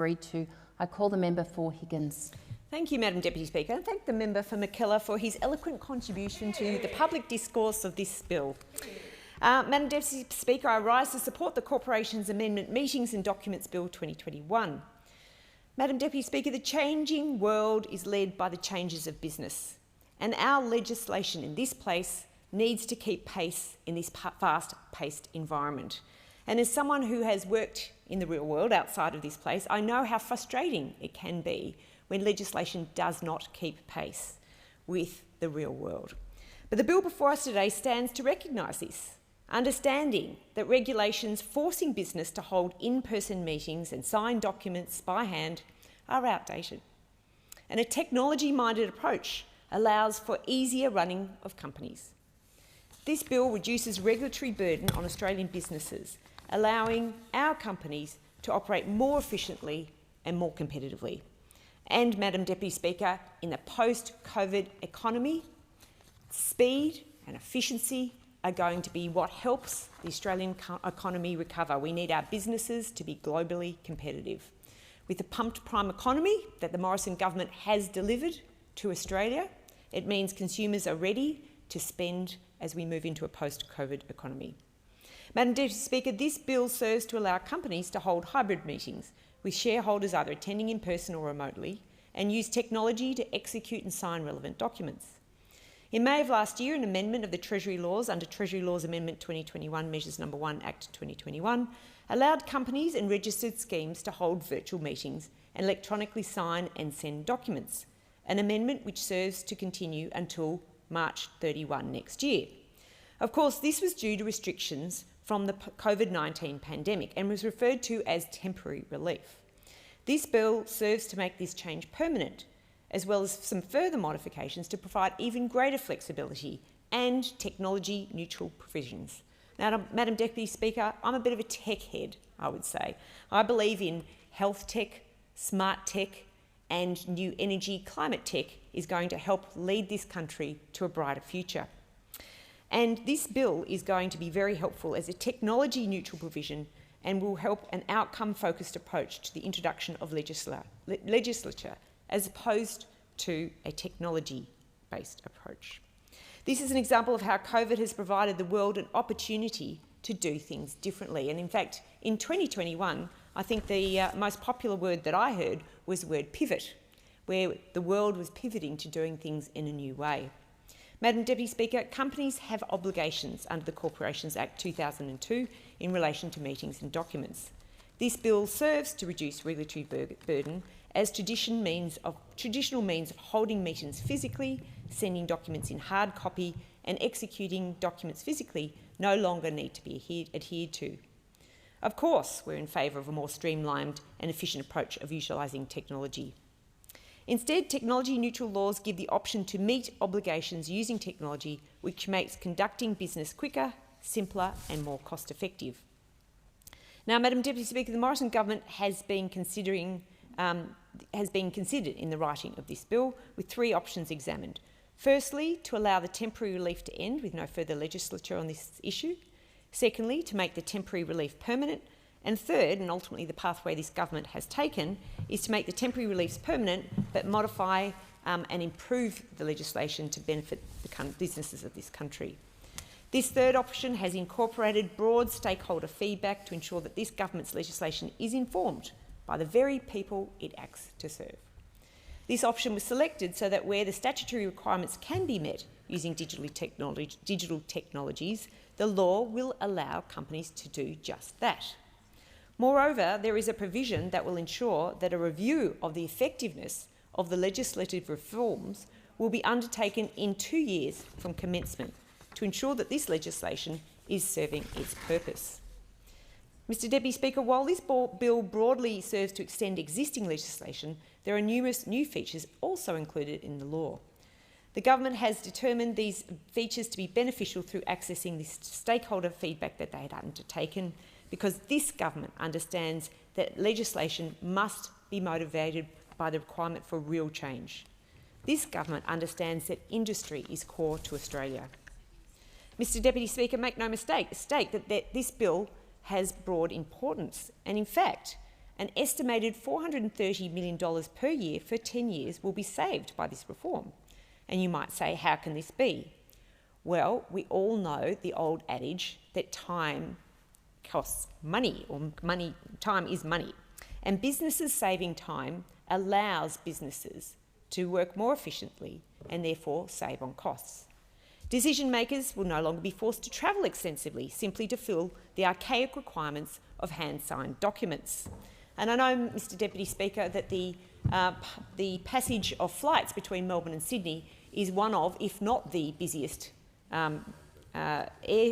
agreed to. I call the member for Higgins. Thank you, Madam Deputy Speaker, and thank the member for Mackellar for his eloquent contribution to the public discourse of this bill. Madam Deputy Speaker, I rise to support the Corporations Amendment Meetings and Documents Bill 2021. Madam Deputy Speaker, the changing world is led by the changes of business, and our legislation in this place needs to keep pace in this fast-paced environment. And as someone who has worked in the real world outside of this place, I know how frustrating it can be when legislation does not keep pace with the real world. But the bill before us today stands to recognise this, understanding that regulations forcing business to hold in-person meetings and sign documents by hand are outdated. And a technology-minded approach allows for easier running of companies. This bill reduces regulatory burden on Australian businesses, allowing our companies to operate more efficiently and more competitively. And, Madam Deputy Speaker, in the post-COVID economy, speed and efficiency are going to be what helps the Australian economy recover. We need our businesses to be globally competitive. With the pumped prime economy that the Morrison government has delivered to Australia, it means consumers are ready to spend as we move into a post-COVID economy. Madam Deputy Speaker, this bill serves to allow companies to hold hybrid meetings with shareholders either attending in person or remotely and use technology to execute and sign relevant documents. In May of last year, an amendment of the Treasury laws under Treasury Laws Amendment 2021 Measures No. 1 Act 2021 allowed companies and registered schemes to hold virtual meetings and electronically sign and send documents, an amendment which serves to continue until March 31 next year. Of course, this was due to restrictions from the COVID-19 pandemic and was referred to as temporary relief. This bill serves to make this change permanent, as well as some further modifications to provide even greater flexibility and technology-neutral provisions. Now, Madam Deputy Speaker, I'm a bit of a tech head, I would say. I believe in health tech, smart tech, and new energy climate tech is going to help lead this country to a brighter future. And this bill is going to be very helpful as a technology-neutral provision and will help an outcome-focused approach to the introduction of legislature as opposed to a technology-based approach. This is an example of how COVID has provided the world an opportunity to do things differently. And in fact, in 2021, I think the most popular word that I heard was the word pivot, where the world was pivoting to doing things in a new way. Madam Deputy Speaker, companies have obligations under the Corporations Act 2002 in relation to meetings and documents. This bill serves to reduce regulatory burden as traditional means of holding meetings physically, sending documents in hard copy and executing documents physically no longer need to be adhered to. Of course, we're in favour of a more streamlined and efficient approach of utilising technology. Instead, technology-neutral laws give the option to meet obligations using technology, which makes conducting business quicker, simpler and more cost-effective. Now, Madam Deputy Speaker, the Morrison government has been considered in the writing of this bill, with three options examined. Firstly, to allow the temporary relief to end with no further legislature on this issue. Secondly, to make the temporary relief permanent. And third, and ultimately the pathway this government has taken, is to make the temporary reliefs permanent but modify and improve the legislation to benefit the businesses of this country. This third option has incorporated broad stakeholder feedback to ensure that this government's legislation is informed by the very people it acts to serve. This option was selected so that where the statutory requirements can be met using digital technologies, the law will allow companies to do just that. Moreover, there is a provision that will ensure that a review of the effectiveness of the legislative reforms will be undertaken in 2 years from commencement to ensure that this legislation is serving its purpose. Mr Deputy Speaker, while this bill broadly serves to extend existing legislation, there are numerous new features also included in the law. The government has determined these features to be beneficial through accessing this stakeholder feedback that they had undertaken, because this government understands that legislation must be motivated by the requirement for real change. This government understands that industry is core to Australia. Mr Deputy Speaker, make no mistake that this bill has broad importance, and in fact, An estimated $430 million per year for 10 years will be saved by this reform. And you might say, how can this be? Well, we all know the old adage that time costs money, or time is money. And businesses saving time allows businesses to work more efficiently and therefore save on costs. Decision makers will no longer be forced to travel extensively simply to fill the archaic requirements of hand-signed documents. And I know, Mr Deputy Speaker, that the passage of flights between Melbourne and Sydney is one of, if not the busiest air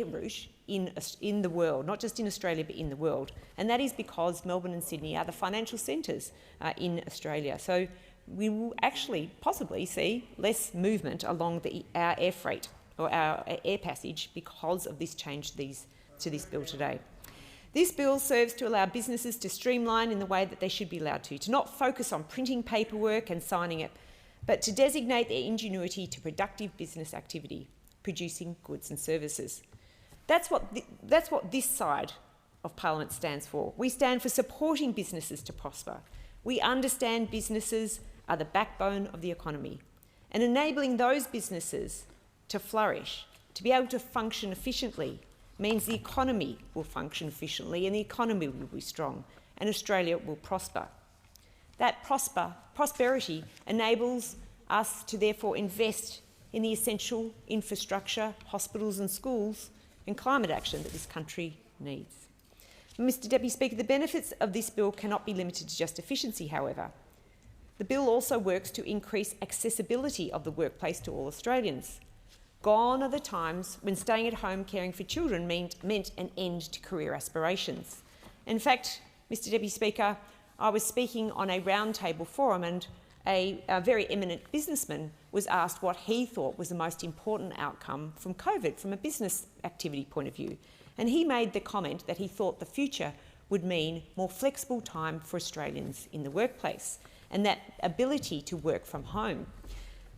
route in the world, not just in Australia but in the world. And that is because Melbourne and Sydney are the financial centres in Australia. So we will actually possibly see less movement along our air freight or our air passage because of this change to this bill today. This bill serves to allow businesses to streamline in the way that they should be allowed to not focus on printing paperwork and signing it, but to designate their ingenuity to productive business activity, producing goods and services. That's what this side of Parliament stands for. We stand for supporting businesses to prosper. We understand businesses are the backbone of the economy, and enabling those businesses to flourish, to be able to function efficiently, means the economy will function efficiently and the economy will be strong and Australia will prosper. That prosperity enables us to therefore invest in the essential infrastructure, hospitals and schools and climate action that this country needs. Mr Deputy Speaker, the benefits of this bill cannot be limited to just efficiency, however. The bill also works to increase accessibility of the workplace to all Australians. Gone are the times when staying at home caring for children meant an end to career aspirations. In fact, Mr Deputy Speaker, I was speaking on a roundtable forum and a very eminent businessman was asked what he thought was the most important outcome from COVID from a business activity point of view. And he made the comment that he thought the future would mean more flexible time for Australians in the workplace and that ability to work from home.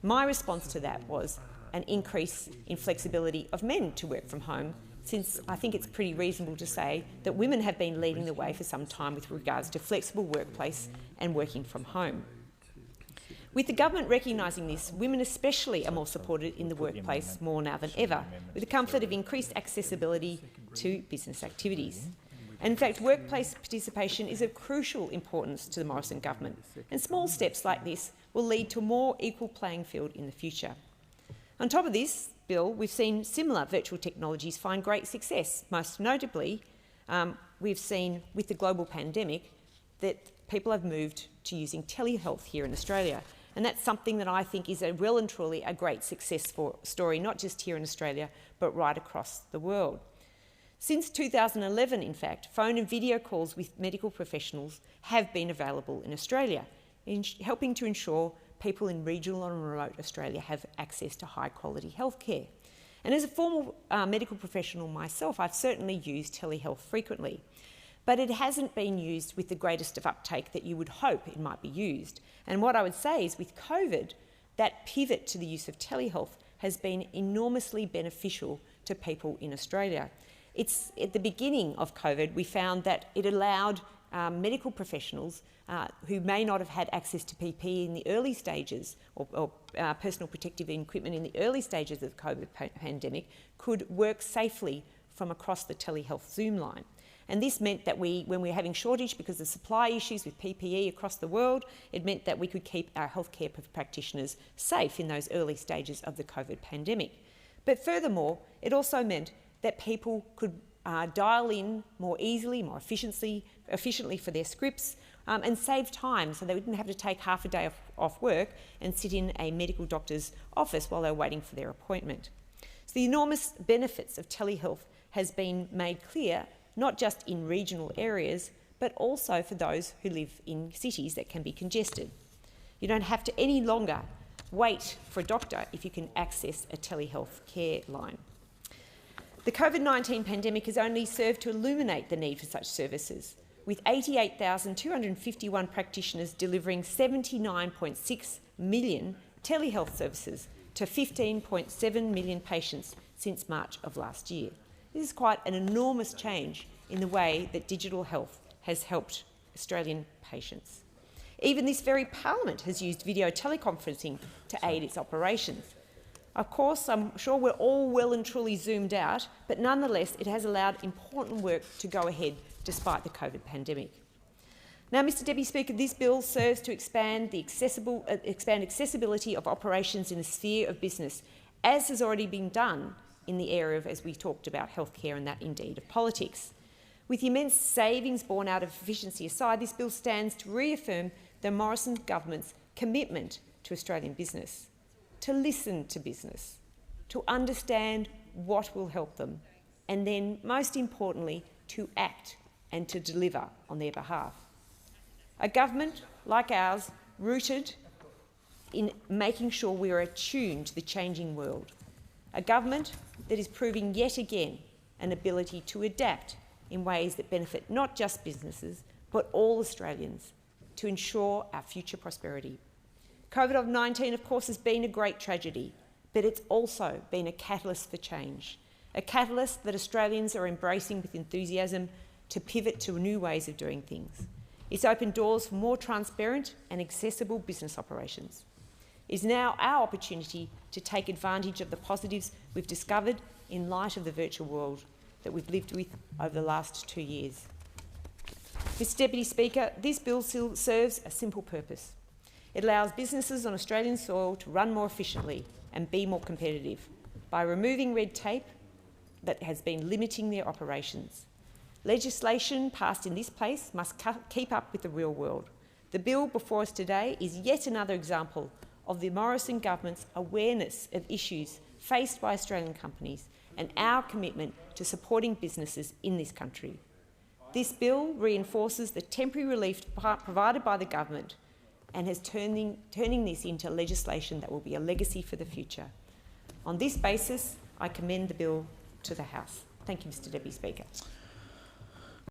My response to that was an increase in flexibility of men to work from home, since I think it's pretty reasonable to say that women have been leading the way for some time with regards to flexible workplace and working from home. With the government recognising this, women especially are more supported in the workplace more now than ever, with the comfort of increased accessibility to business activities. And in fact, workplace participation is of crucial importance to the Morrison government, and small steps like this will lead to a more equal playing field in the future. On top of this bill, we've seen similar virtual technologies find great success. Most notably, we've seen with the global pandemic that people have moved to using telehealth here in Australia. And that's something that I think is well and truly a great success story, not just here in Australia, but right across the world. Since 2011, in fact, phone and video calls with medical professionals have been available in Australia, helping to ensure people in regional and remote Australia have access to high-quality healthcare. And as a former medical professional myself, I've certainly used telehealth frequently, but it hasn't been used with the greatest of uptake that you would hope it might be used. And what I would say is with COVID, that pivot to the use of telehealth has been enormously beneficial to people in Australia. It's at the beginning of COVID, we found that it allowed medical professionals who may not have had access to PPE in the early stages or personal protective equipment in the early stages of the COVID pandemic could work safely from across the telehealth Zoom line. And this meant that when we were having shortage because of supply issues with PPE across the world, it meant that we could keep our healthcare practitioners safe in those early stages of the COVID pandemic. But furthermore, it also meant that people could dial in more easily, more efficiently for their scripts and save time so they didn't have to take half a day off work and sit in a medical doctor's office while they were waiting for their appointment. So the enormous benefits of telehealth has been made clear, not just in regional areas, but also for those who live in cities that can be congested. You don't have to any longer wait for a doctor if you can access a telehealth care line. The COVID-19 pandemic has only served to illuminate the need for such services, with 88,251 practitioners delivering 79.6 million telehealth services to 15.7 million patients since March of last year. This is quite an enormous change in the way that digital health has helped Australian patients. Even this very parliament has used video teleconferencing to aid its operations. Of course, I'm sure we're all well and truly zoomed out, but nonetheless, it has allowed important work to go ahead despite the COVID pandemic. Now, Mr Deputy Speaker, this bill serves to expand accessibility of operations in the sphere of business, as has already been done in the area of, as we talked about, healthcare and that indeed of politics. With immense savings born out of efficiency aside, this bill stands to reaffirm the Morrison government's commitment to Australian business, to listen to business, to understand what will help them, and then, most importantly, to act and to deliver on their behalf. A government like ours, rooted in making sure we are attuned to the changing world. A government that is proving yet again an ability to adapt in ways that benefit not just businesses, but all Australians, to ensure our future prosperity. COVID-19, of course, has been a great tragedy, but it's also been a catalyst for change, a catalyst that Australians are embracing with enthusiasm to pivot to new ways of doing things. It's opened doors for more transparent and accessible business operations. It's now our opportunity to take advantage of the positives we've discovered in light of the virtual world that we've lived with over the last 2 years. Mr Deputy Speaker, this bill serves a simple purpose. It allows businesses on Australian soil to run more efficiently and be more competitive by removing red tape that has been limiting their operations. Legislation passed in this place must keep up with the real world. The bill before us today is yet another example of the Morrison government's awareness of issues faced by Australian companies and our commitment to supporting businesses in this country. This bill reinforces the temporary relief provided by the government and is turning this into legislation that will be a legacy for the future. On this basis, I commend the bill to the House. Thank you, Mr Deputy Speaker.